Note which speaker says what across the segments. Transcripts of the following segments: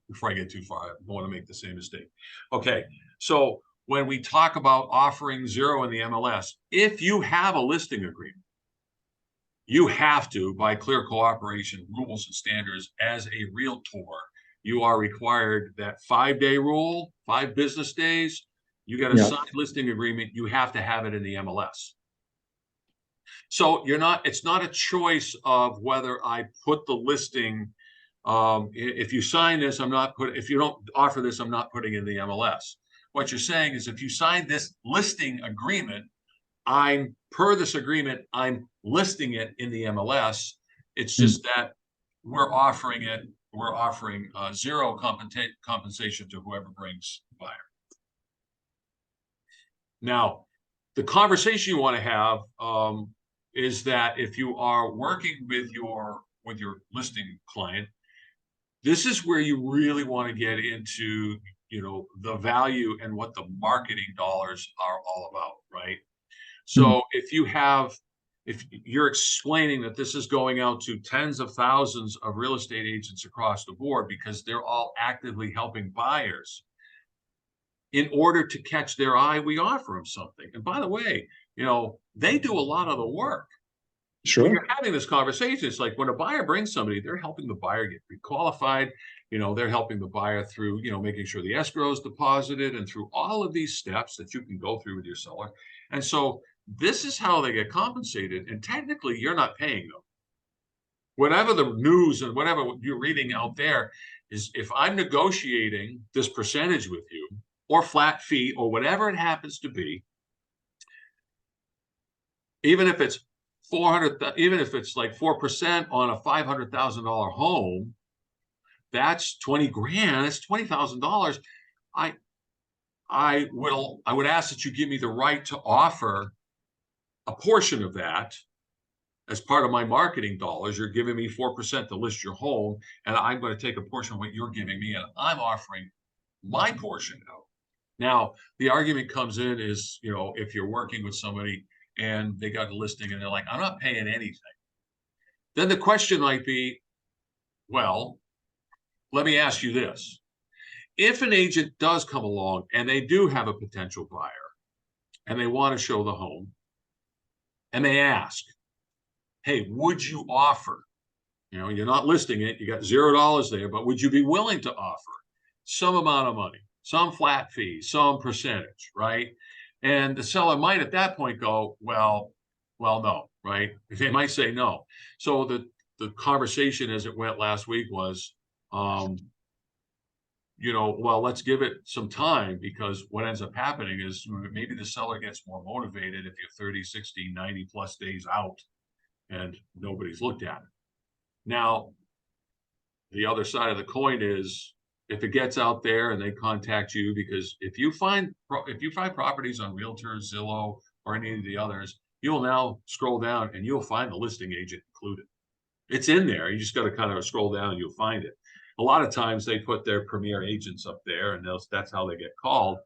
Speaker 1: before I get too far. I don't want to make the same mistake. Okay, so when we talk about offering zero in the MLS, if you have a listing agreement, you have to, by clear cooperation rules and standards, as a realtor, you are required that 5-day rule, 5 business days. You got a signed listing agreement. You have to have it in the MLS. So it's not a choice of whether I put the listing. If you sign this, if you don't offer this, I'm not putting it in the MLS. What you're saying is if you sign this listing agreement, per this agreement, I'm listing it in the MLS. It's just that we're offering zero compensation to whoever brings the buyer. Now, the conversation you want to have is that if you are working with your listing client, this is where you really want to get into, the value and what the marketing dollars are all about, right? So if you're explaining that this is going out to tens of thousands of real estate agents across the board because they're all actively helping buyers, in order to catch their eye, we offer them something. And by the way, they do a lot of the work.
Speaker 2: Sure.
Speaker 1: When you're having this conversation, it's like when a buyer brings somebody, they're helping the buyer get pre-qualified. They're helping the buyer through, making sure the escrow is deposited and through all of these steps that you can go through with your seller. And so this is how they get compensated. And technically, you're not paying them. Whatever the news and whatever you're reading out there is, if I'm negotiating this percentage with you, or flat fee, or whatever it happens to be, even if it's 400, even if it's like 4% on a $500,000 home, that's 20 grand. That's $20,000. I would ask that you give me the right to offer a portion of that as part of my marketing dollars. You're giving me 4% to list your home, and I'm going to take a portion of what you're giving me, and I'm offering my portion out. Now, the argument comes in is, if you're working with somebody and they got a listing and they're like, I'm not paying anything. Then the question might be, well, let me ask you this. If an agent does come along and they do have a potential buyer and they want to show the home and they ask, hey, would you offer, you're not listing it, you got $0 there, but would you be willing to offer some amount of money? Some flat fee, some percentage, right? And the seller might at that point go, well, no, right? They might say no. So the conversation as it went last week was, well, let's give it some time, because what ends up happening is maybe the seller gets more motivated if you're 30, 60, 90 plus days out and nobody's looked at it. Now, the other side of the coin is, if it gets out there and they contact you, because if you find properties on Realtor, Zillow, or any of the others, you'll now scroll down and you'll find the listing agent included. It's in there. You just got to kind of scroll down and you'll find it. A lot of times they put their premier agents up there, and that's how they get called.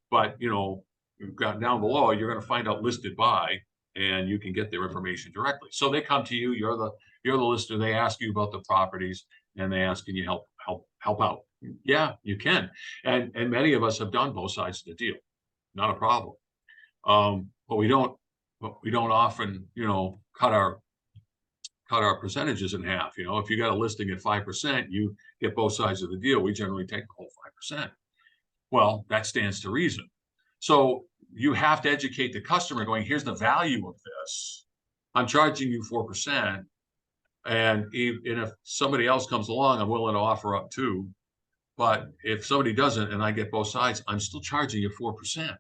Speaker 1: But you've got down below, you're going to find out listed by, and you can get their information directly. So they come to you. You're the lister. They ask you about the properties, and they ask, can you help out? Yeah, you can. And many of us have done both sides of the deal. Not a problem. But we don't often, cut our percentages in half. If you got a listing at 5%, you get both sides of the deal. We generally take the whole 5%. Well, that stands to reason. So you have to educate the customer going, here's the value of this. I'm charging you 4%. And if somebody else comes along, I'm willing to offer up too. But if somebody doesn't and I get both sides, I'm still charging you 4%.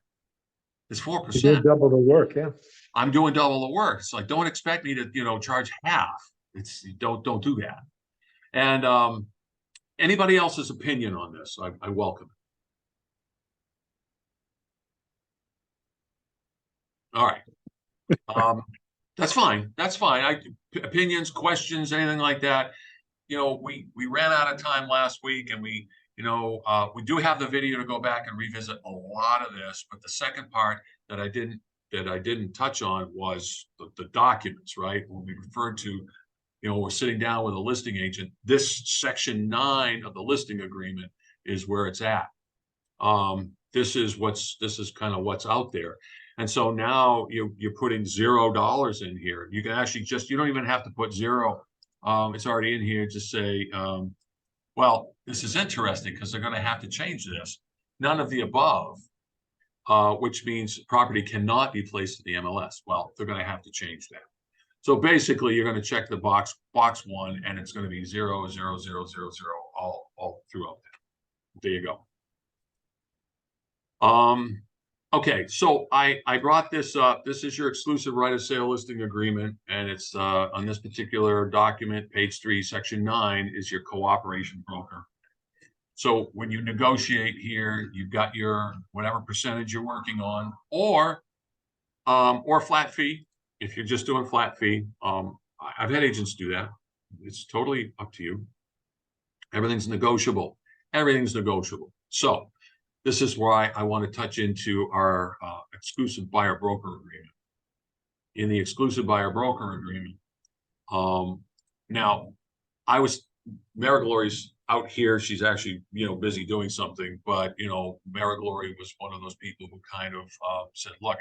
Speaker 1: It's 4%.
Speaker 2: You do double the work, yeah. I'm
Speaker 1: doing double the work. It's like, don't expect me to, charge half. Don't do that. And anybody else's opinion on this, I welcome it. All right. That's fine. That's fine. Opinions, questions, anything like that. We ran out of time last week, and we do have the video to go back and revisit a lot of this. But the second part that I didn't touch on was the documents, right? When we referred to, we're sitting down with a listing agent, this section 9 of the listing agreement is where it's at. This is kind of what's out there. And so now you're putting $0 in here. You can actually you don't even have to put zero. It's already in here. Just say, well, this is interesting because they're going to have to change this. None of the above, which means property cannot be placed in the MLS. Well, they're going to have to change that. So basically, you're going to check the box 1, and it's going to be 0, 0, 0, 0, 0 all throughout that. There you go. Okay, so I brought this up. This is your exclusive right of sale listing agreement, and it's on this particular document, page 3, section 9 is your cooperation broker. So when you negotiate here, you've got your whatever percentage you're working on, or flat fee. If you're just doing flat fee, I've had agents do that. It's totally up to you. Everything's negotiable. Everything's negotiable. So this is why I want to touch into our exclusive buyer broker agreement. In the exclusive buyer broker agreement, now Mary Glory's out here. She's actually, busy doing something, but, Mary Glory was one of those people who kind of said, look,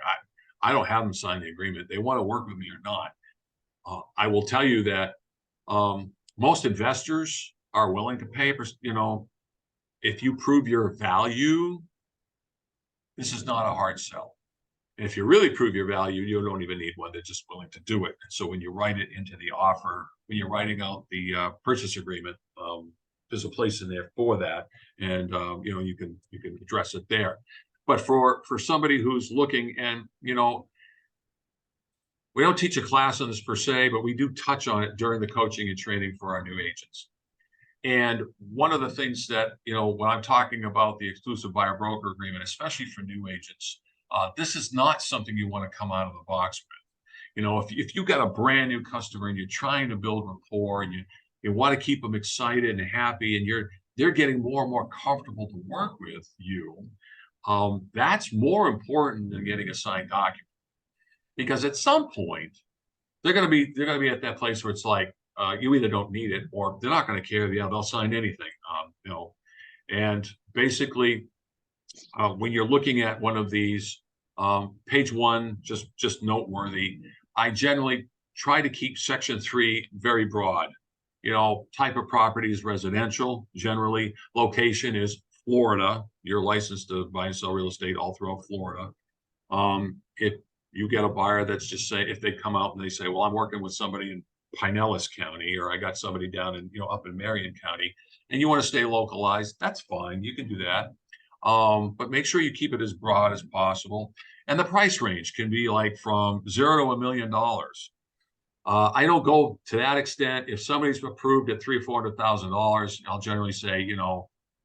Speaker 1: I don't have them sign the agreement. They want to work with me or not. I will tell you that most investors are willing to pay, if you prove your value. This is not a hard sell. And if you really prove your value, you don't even need one. They're just willing to do it. So when you write it into the offer, when you're writing out the purchase agreement, there's a place in there for that, and you can address it there. But for somebody who's looking, and we don't teach a class on this per se, but we do touch on it during the coaching and training for our new agents. And one of the things that, when I'm talking about the exclusive buyer broker agreement, especially for new agents, this is not something you want to come out of the box with. If you've got a brand new customer and you're trying to build rapport, and you want to keep them excited and happy, and they're getting more and more comfortable to work with you, that's more important than getting a signed document. Because at some point, they're going to be at that place where it's like, you either don't need it, or they're not going to care. Yeah, they'll sign anything. And basically, when you're looking at one of these, page 1, just noteworthy. I generally try to keep section 3 very broad. Type of property is residential. Generally, location is Florida. You're licensed to buy and sell real estate all throughout Florida. If you get a buyer that's just if they come out and they say, well, I'm working with somebody in Pinellas County, or I got somebody down in, up in Marion County, and you want to stay localized, that's fine. You can do that. But make sure you keep it as broad as possible. And the price range can be like from $0 to $1 million. I don't go to that extent. If somebody's approved at $300,000 or $400,000, I'll generally say,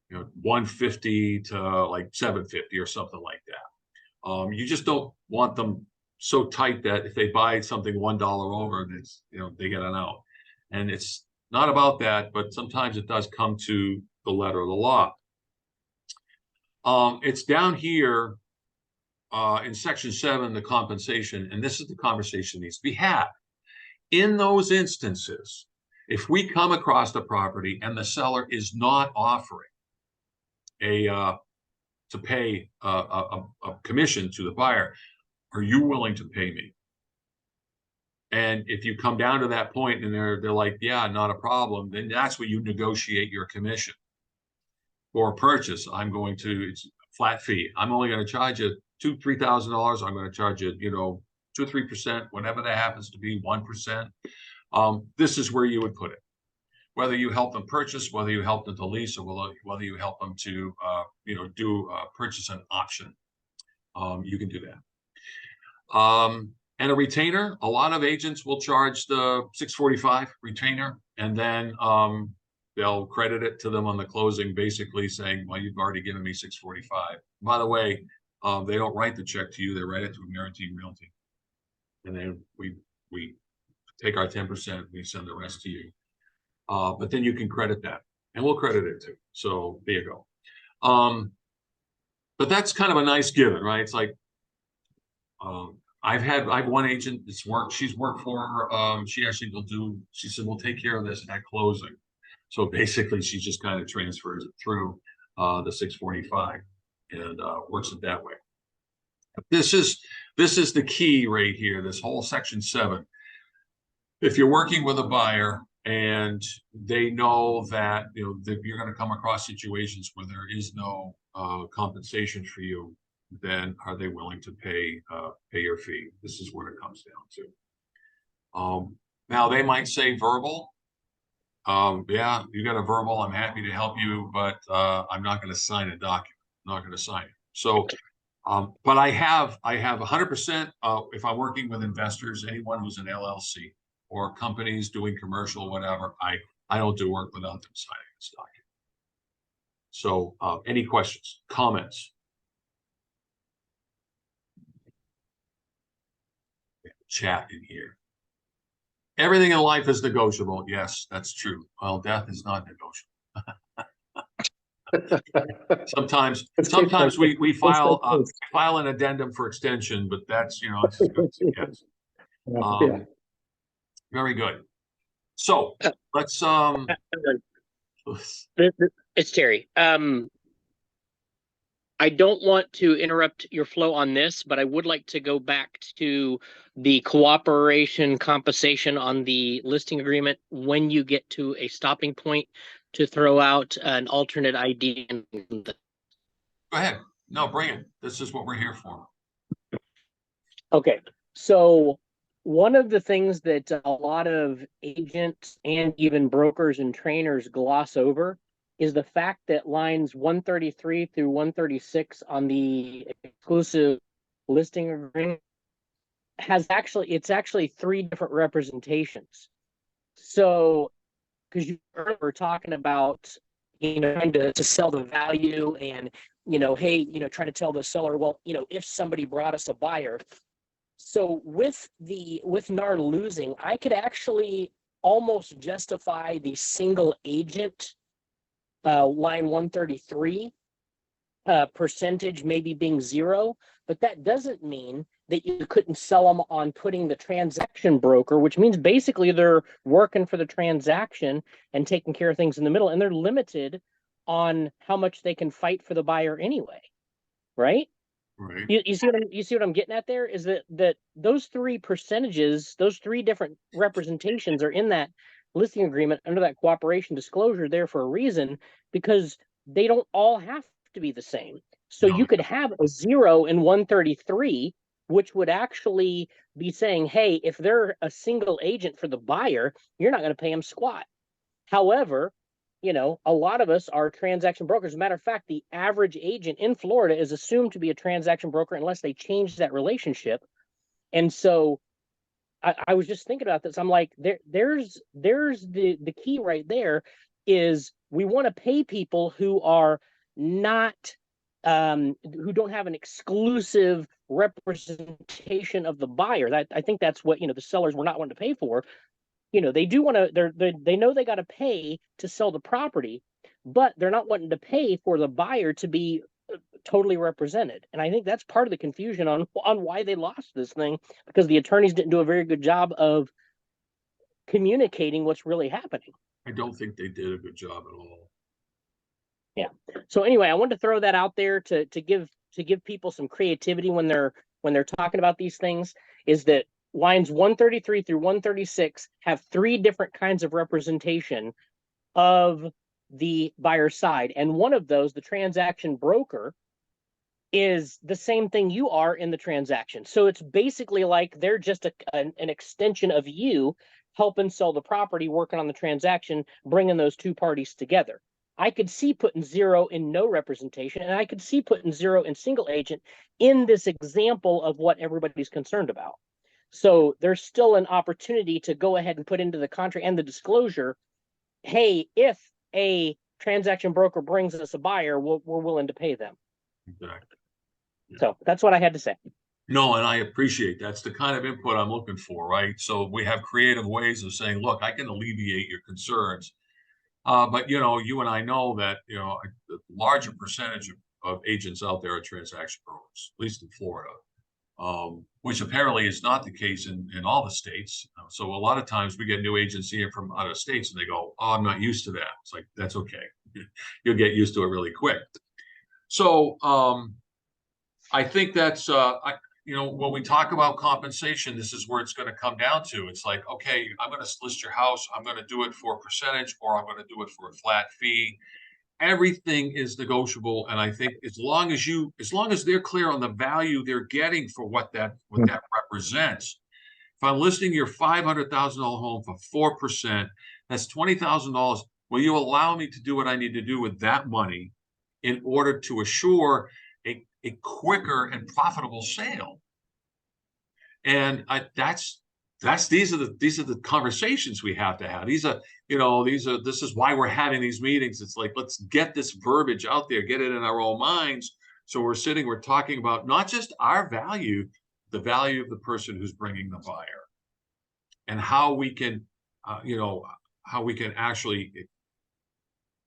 Speaker 1: 150 to like 750 or something like that. You just don't want them so tight that if they buy something $1 over, it's, they get an out. And it's not about that, but sometimes it does come to the letter of the law. It's down here in section 7, the compensation, and this is the conversation that needs to be had. In those instances, if we come across the property and the seller is not offering to pay a commission to the buyer, are you willing to pay me? And if you come down to that point and they're like, yeah, not a problem, then that's where you negotiate your commission. For a purchase, it's flat fee. I'm only going to charge you $2,000 to $3,000. I'm going to charge you, 2 or 3%, whatever that happens to be, 1%. This is where you would put it. Whether you help them purchase, whether you help them to lease, or whether you help them to, do purchase an option, you can do that. And a retainer, a lot of agents will charge the $645 retainer, and then they'll credit it to them on the closing, basically saying, well, you've already given me $645. By the way, they don't write the check to you, they write it to Ameriteam Realty. And then we take our 10%, we send the rest to you. But then you can credit that, and we'll credit it too. So there you go. But that's kind of a nice given, right? It's like, I have one agent that's she's worked for, she actually she said, we'll take care of this at closing. So basically she just kind of transfers it through, the 645 and, works it that way. This is the key right here, this whole section 7. If you're working with a buyer and they know that, that you're going to come across situations where there is no, compensation for you, then are they willing to pay your fee? This is what it comes down to. Now they might say verbal. Yeah, you got a verbal, I'm happy to help you, but I'm not going to sign a document. I'm not going to sign it. So, but I have 100%, if I'm working with investors, anyone who's an LLC or companies doing commercial, whatever, I don't do work without them signing this document. So, any questions, comments? Chat in here. Everything in life is negotiable. Yes, that's true. Well, death is not negotiable. Sometimes we file an addendum for extension, but that's, it's as good as it gets. Very good. So let's
Speaker 3: It's Terry. I don't want to interrupt your flow on this, but I would like to go back to the cooperation compensation on the listing agreement when you get to a stopping point to throw out an alternate ID.
Speaker 1: Go ahead. No, bring it. This is what we're here for.
Speaker 3: Okay. So one of the things that a lot of agents and even brokers and trainers gloss over is the fact that lines 133 through 136 on the exclusive listing agreement it's actually 3 different representations. So, because you were talking about, trying to sell the value and, hey, trying to tell the seller, well, if somebody brought us a buyer. So with NAR losing, I could actually almost justify the single agent line 133 percentage maybe being 0, but that doesn't mean that you couldn't sell them on putting the transaction broker, which means basically they're working for the transaction and taking care of things in the middle, and they're limited on how much they can fight for the buyer anyway, right?
Speaker 1: Right.
Speaker 3: You see what I'm getting at there is that those 3 percentages, those 3 different representations are in that listing agreement under that cooperation disclosure there for a reason, because they don't all have to be the same. So you could have a 0 in 133, which would actually be saying, hey, if they're a single agent for the buyer, you're not going to pay them squat. However, a lot of us are transaction brokers. As a matter of fact, the average agent in Florida is assumed to be a transaction broker unless they change that relationship. And so I was just thinking about this. I'm like, there's the key right there is we want to pay people who are not who don't have an exclusive representation of the buyer. I think that's what the sellers were not wanting to pay for. They do want to, they know they got to pay to sell the property, but they're not wanting to pay for the buyer to be totally represented. And I think that's part of the confusion on why they lost this thing, because the attorneys didn't do a very good job of communicating what's really happening.
Speaker 1: I don't think they did a good job at all.
Speaker 3: Yeah. So anyway, I wanted to throw that out there to give people some creativity when they're talking about these things, is that lines 133 through 136 have 3 different kinds of representation of the buyer side. And one of those, the transaction broker, is the same thing you are in the transaction. So it's basically like they're just an extension of you helping sell the property, working on the transaction, bringing those 2 parties together. I could see putting 0 in no representation, and I could see putting 0 in single agent in this example of what everybody's concerned about. So there's still an opportunity to go ahead and put into the contract and the disclosure, hey, if a transaction broker brings us a buyer, we're willing to pay them.
Speaker 1: Exactly.
Speaker 3: Yeah. So that's what I had to say.
Speaker 1: No, and I appreciate that's the kind of input I'm looking for, right? So we have creative ways of saying, look, I can alleviate your concerns. But, you and I know that, a larger percentage of agents out there are transaction brokers, at least in Florida. which apparently is not the case in all the states. So a lot of times we get new agents here from out of states and they go, oh, I'm not used to that. It's like, that's okay. You'll get used to it really quick. So I think that's, when we talk about compensation, this is where it's going to come down to. It's like, okay, I'm going to list your house. I'm going to do it for a percentage, or I'm going to do it for a flat fee. Everything is negotiable. And I think as long as they're clear on the value they're getting for what that represents. If I'm listing your $500,000 home for 4%, that's $20,000. Will you allow me to do what I need to do with that money in order to assure a quicker and profitable sale? And these are the conversations we have to have. This is why we're having these meetings. It's like, let's get this verbiage out there, get it in our own minds. So we're talking about not just our value, the value of the person who's bringing the buyer, and how we can actually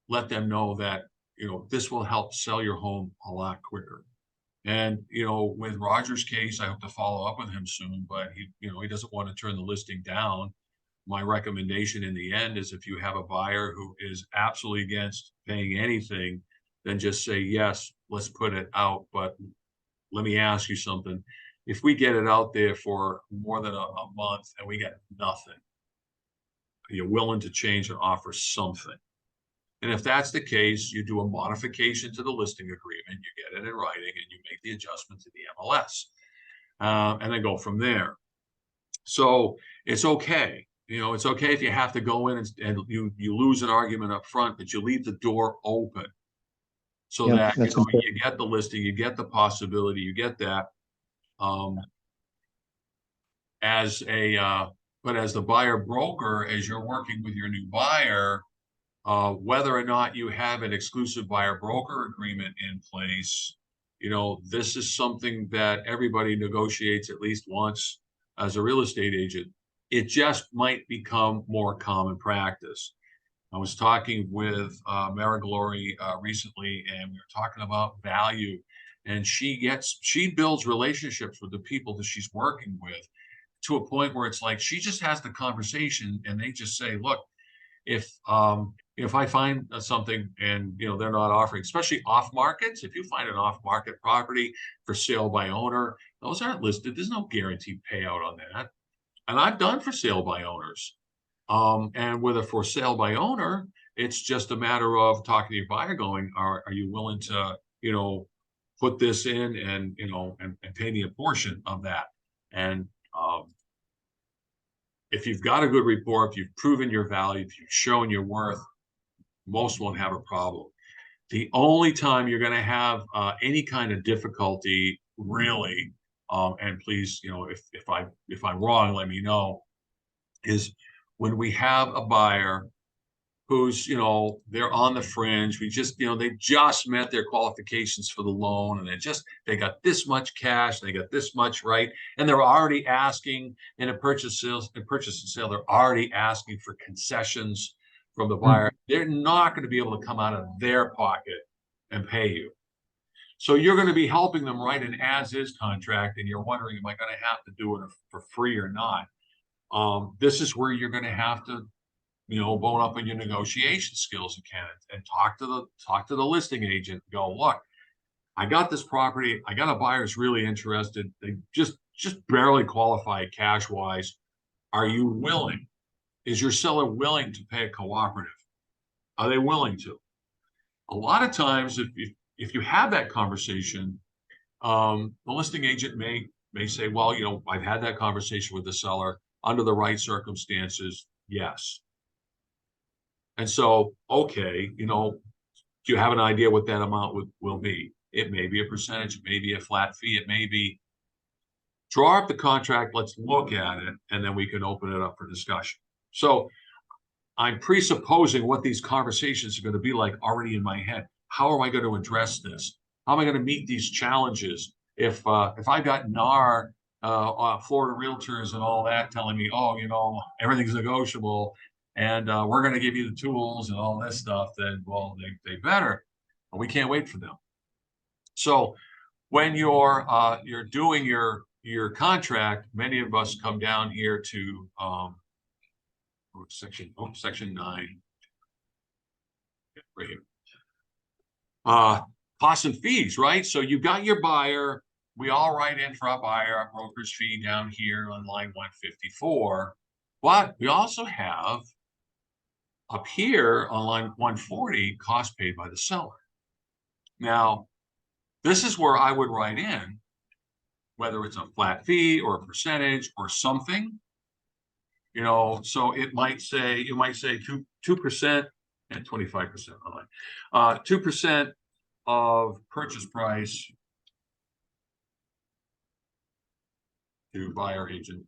Speaker 1: let them know that, this will help sell your home a lot quicker. And, with Roger's case, I hope to follow up with him soon, but he doesn't want to turn the listing down. My recommendation in the end is, if you have a buyer who is absolutely against paying anything, then just say, yes, let's put it out. But let me ask you something. If we get it out there for more than a month and we get nothing, are you willing to change and offer something? And if that's the case, you do a modification to the listing agreement, you get it in writing, and you make the adjustment to the MLS, and then go from there. So it's okay. It's okay if you have to go in and you lose an argument up front, but you leave the door open so that you get the listing, you get the possibility, you get that. As the buyer broker, as you're working with your new buyer, whether or not you have an exclusive buyer broker agreement in place, this is something that everybody negotiates at least once as a real estate agent. It just might become more common practice. I was talking with Mara Glory recently, and we were talking about value, and she builds relationships with the people that she's working with to a point where it's like she just has the conversation and they just say, look, if I find something and they're not offering, especially off markets, if you find an off market property for sale by owner, those aren't listed. There's no guaranteed payout on that. And I've done for sale by owners. And with a for sale by owner, it's just a matter of talking to your buyer, going, are you willing to put this in and pay me a portion of that? And if you've got a good rapport, if you've proven your value, if you've shown your worth, most won't have a problem. The only time you're going to have any kind of difficulty, really, and please, if I'm wrong, let me know, is when we have a buyer who's, they're on the fringe. We just, they just met their qualifications for the loan, and they got this much cash, they got this much, right? And they're already asking in a purchase and sale, they're already asking for concessions from the buyer. They're not going to be able to come out of their pocket and pay you. So you're going to be helping them write an as-is contract, and you're wondering, am I going to have to do it for free or not? This is where you're going to have to bone up on your negotiation skills again and talk to the listing agent. Go, look, I got this property. I got a buyer who's really interested. They just barely qualify cash wise. Are you willing? Is your seller willing to pay a cooperative? Are they willing to? A lot of times, if you have that conversation, the listing agent may say, well, I've had that conversation with the seller under the right circumstances. Yes. And so, okay, do you have an idea what that amount will be? It may be a percentage, it may be a flat fee, it may be, draw up the contract, let's look at it, and then we can open it up for discussion. So I'm presupposing what these conversations are going to be like already in my head. How am I going to address this? How am I going to meet these challenges? If I got NAR, Florida Realtors and all that telling me, oh, everything's negotiable, and we're going to give you the tools and all this stuff, then, well, they better. But we can't wait for them. So when you're doing your your contract, many of us come down here to section 9. Right here. Costs and fees, right? So you got your buyer. We all write in for our buyer, our broker's fee down here on line 154. But we also have up here on line 140, cost paid by the seller. Now, this is where I would write in, whether it's a flat fee or a percentage or something, you know, so it might say, you might say 2% and 25% online. 2% of purchase price to buyer agent.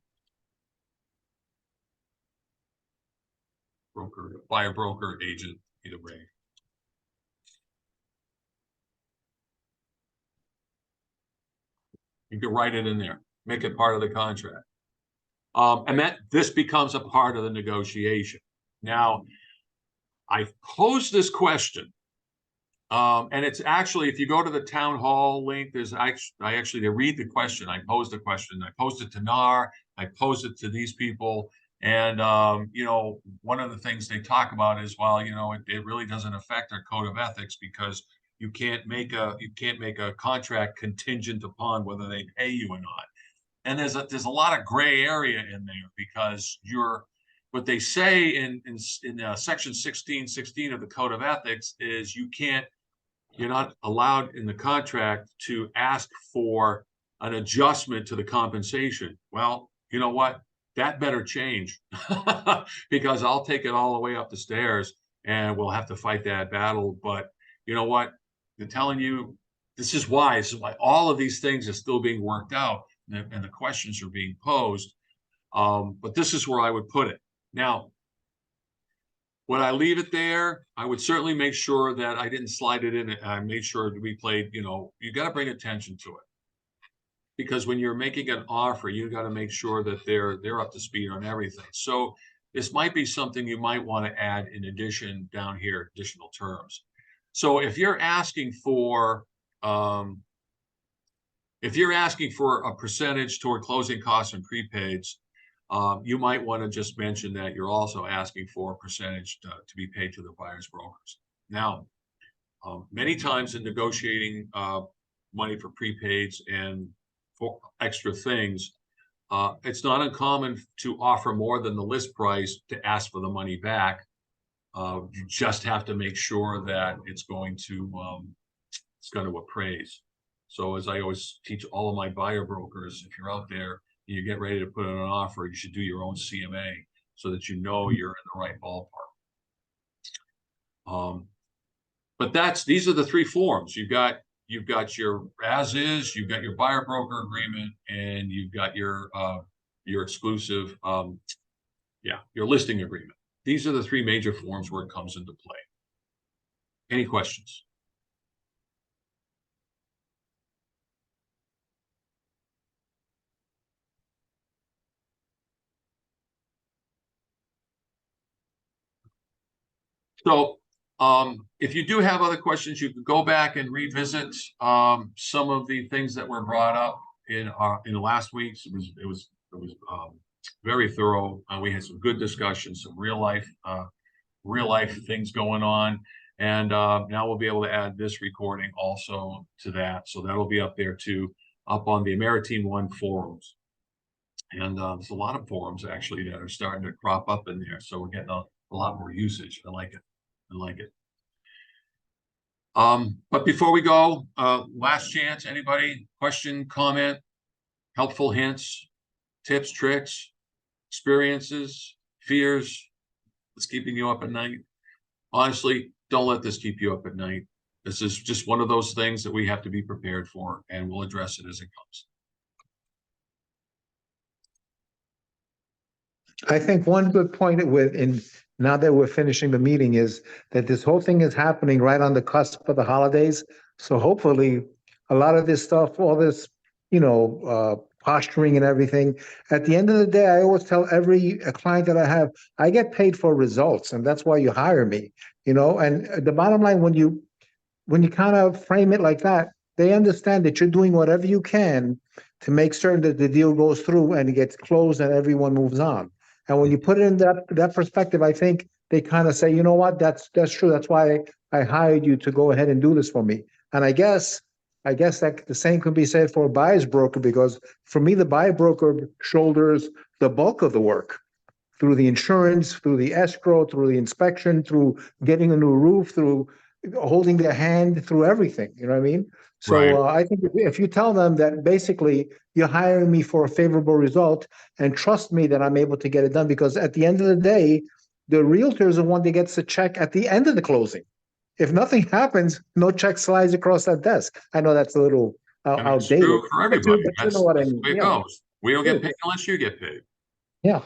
Speaker 1: Broker, buyer, broker, agent, either way. You can write it in there, make it part of the contract. And that this becomes a part of the negotiation. Now, I posed this question, and it's actually, if you go to the town hall link, there's actually to read the question. I posed the question. I posed it to NAR. I posed it to these people. And, you know, one of the things they talk about is, well, you know, it really doesn't affect our code of ethics because you can't make a contract contingent upon whether they pay you or not. And there's a lot of gray area in there because what they say in section 1616 of the code of ethics is you're not allowed in the contract to ask for an adjustment to the compensation. Well, you know what? That better change because I'll take it all the way up the stairs and we'll have to fight that battle. But you know what? They're telling you this is why all of these things are still being worked out and the questions are being posed. But this is where I would put it. Now, would I leave it there? I would certainly make sure that I didn't slide it in. I made sure that we played, you know, you got to bring attention to it. Because when you're making an offer, you got to make sure that they're up to speed on everything. So this might be something you might want to add in addition down here, additional terms. So if you're asking for a percentage toward closing costs and prepaids, you might want to just mention that you're also asking for a percentage to be paid to the buyer's brokers. Now, many times in negotiating money for prepaids and for extra things, it's not uncommon to offer more than the list price to ask for the money back. You just have to make sure that it's going to appraise. So as I always teach all of my buyer brokers, if you're out there and you get ready to put in an offer, you should do your own CMA so that you know you're in the right ballpark. But these are the three forms. You've got your as is, you've got your buyer broker agreement, and you've got your exclusive, your listing agreement. These are the three major forms where it comes into play. Any questions? So if you do have other questions, you can go back and revisit some of the things that were brought up in last week's. It was very thorough. We had some good discussions, some real life things going on, and now we'll be able to add this recording also to that. So that'll be up there too, up on the Ameriteam One forums. And there's a lot of forums actually that are starting to crop up in there. So we're getting a lot more usage. I like it. But before we go, last chance, anybody, question, comment, helpful hints, tips, tricks, experiences, fears that's keeping you up at night? Honestly, don't let this keep you up at night. This is just one of those things that we have to be prepared for, and we'll address it as it comes.
Speaker 2: I think one good point now that we're finishing the meeting is that this whole thing is happening right on the cusp of the holidays. So hopefully a lot of this stuff, all this, posturing and everything, at the end of the day, I always tell every client that I have, I get paid for results, and that's why you hire me, and the bottom line, when you kind of frame it like that, they understand that you're doing whatever you can to make certain that the deal goes through and it gets closed and everyone moves on. And when you put it in that perspective, I think they kind of say, you know what, that's true. That's why I hired you to go ahead and do this for me. And I guess that the same could be said for a buyer's broker, because for me, the buyer broker shoulders the bulk of the work through the insurance, through the escrow, through the inspection, through getting a new roof, through holding their hand, through everything. You know what I mean?
Speaker 1: Right.
Speaker 2: So I think if you tell them that basically you're hiring me for a favorable result and trust me that I'm able to get it done, because at the end of the day, the realtor is the one that gets the check at the end of the closing. If nothing happens, no check slides across that desk. I know that's a little
Speaker 1: And it's
Speaker 2: outdated,
Speaker 1: true for everybody.
Speaker 2: but you
Speaker 1: That's
Speaker 2: know what I
Speaker 1: the
Speaker 2: mean.
Speaker 1: way it
Speaker 2: Yeah,
Speaker 1: goes. We don't get
Speaker 2: Good.
Speaker 1: paid unless you get paid.
Speaker 2: yeah.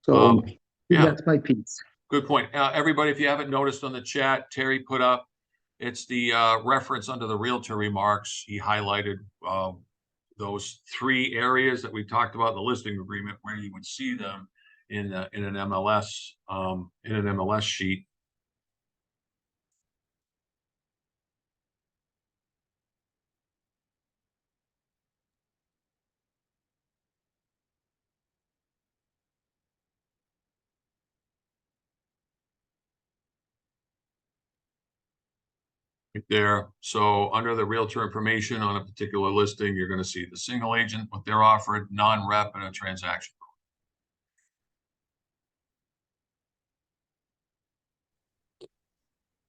Speaker 1: Um,
Speaker 2: So
Speaker 1: yeah,
Speaker 2: that's my piece.
Speaker 1: good point. Everybody, if you haven't noticed on the chat, Terry put up, it's the reference under the realtor remarks. He highlighted those 3 areas that we talked about in the listing agreement, where you would see them in an MLS sheet. Right there. So under the realtor information on a particular listing, you're going to see the single agent, what they're offered, non-rep, and a transaction.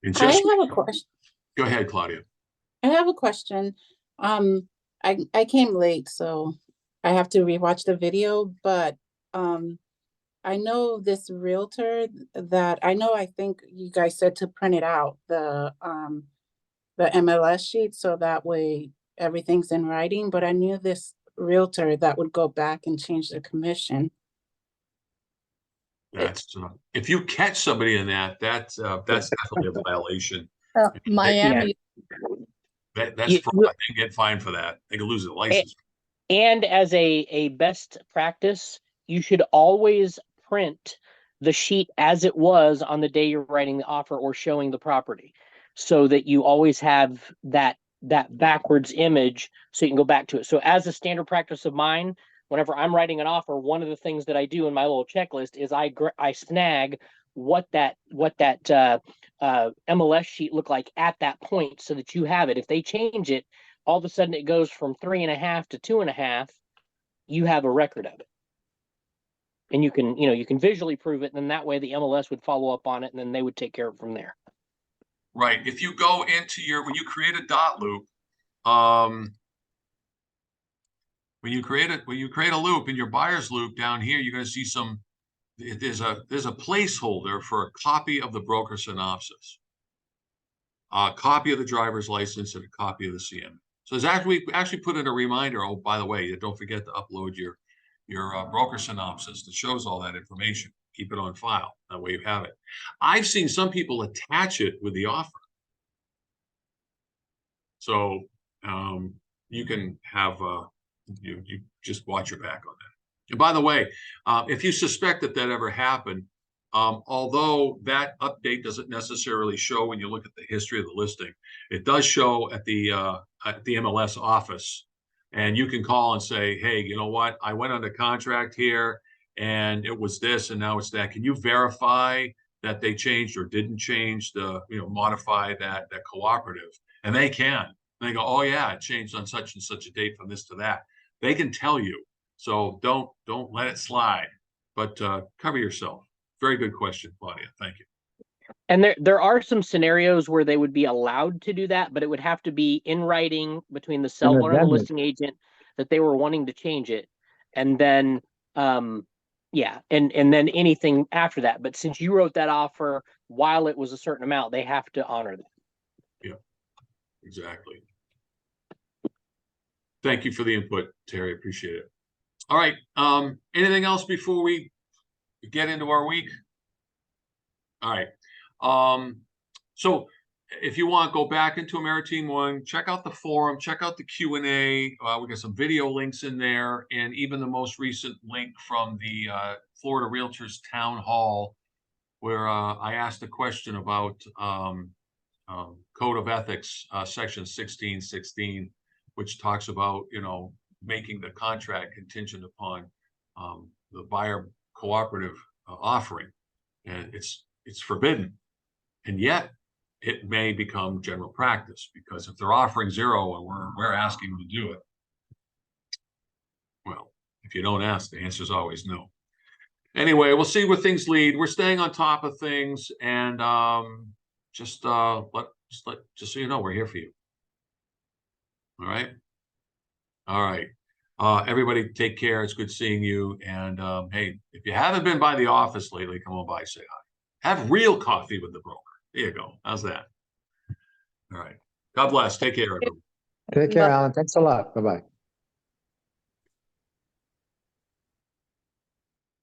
Speaker 1: And
Speaker 4: I
Speaker 1: just
Speaker 4: have a question.
Speaker 1: go ahead, Claudia.
Speaker 4: I have a question. I came late, so I have to rewatch the video, but I know this realtor that I think you guys said to print it out, the MLS sheet, so that way everything's in writing, but I knew this realtor that would go back and change the commission.
Speaker 1: That's if you catch somebody in that's definitely a violation.
Speaker 5: Miami,
Speaker 1: That's fraud. They can get fined for that. They can lose their license.
Speaker 3: And as a best practice, you should always print the sheet as it was on the day you're writing the offer or showing the property, so that you always have that backwards image so you can go back to it. So as a standard practice of mine, whenever I'm writing an offer, one of the things that I do in my little checklist is I snag what that MLS sheet looked like at that point, so that you have it. If they change it, all of a sudden it goes from 3.5 to 2.5, you have a record of it. And you can visually prove it, and then that way the MLS would follow up on it, and then they would take care of it from there.
Speaker 1: Right. If you go into when you create a dot loop, when you create a loop in your buyer's loop down here, you're going to see there's a placeholder for a copy of the broker synopsis, a copy of the driver's license, and a copy of the CM. So there's actually put in a reminder. Oh, by the way, don't forget to upload your broker synopsis that shows all that information. Keep it on file. That way you have it. I've seen some people attach it with the offer. So you can have you just watch your back on that. And by the way, if you suspect that ever happened, although that update doesn't necessarily show when you look at the history of the listing, it does show at the MLS office, and you can call and say, hey, you know what? I went under contract here and it was this and now it's that. Can you verify that they changed or didn't change modify that cooperative? And they can. And they go, oh yeah, it changed on such and such a date from this to that. They can tell you. So don't let it slide, but cover yourself. Very good question, Claudia. Thank you.
Speaker 3: And there are some scenarios where they would be allowed to do that, but it would have to be in writing between the seller and the listing agent that they were wanting to change it. And then and then anything after that. But since you wrote that offer while it was a certain amount, they have to honor that.
Speaker 1: Yeah, exactly. Thank you for the input, Terry. Appreciate it. All right. Anything else before we get into our week? All right. So if you want, go back into Ameriteam One, check out the forum, check out the Q&A. We got some video links in there, and even the most recent link from the Florida Realtors Town Hall, where I asked a question about Code of Ethics, section 1616, which talks about, you know, making the contract contingent upon the buyer cooperative offering, and it's forbidden, and yet it may become general practice, because if they're offering zero and we're asking them to do it, well, if you don't ask, the answer is always no. Anyway, we'll see where things lead. We're staying on top of things, and just so you know, we're here for you. All right. All right. Everybody take care. It's good seeing you. And hey, if you haven't been by the office lately, come on by, say hi. Have real coffee with the broker. There you go. How's that? All right. God bless. Take care, everyone.
Speaker 2: Take care,
Speaker 4: Bye.
Speaker 2: Alan. Thanks a lot. Bye-bye.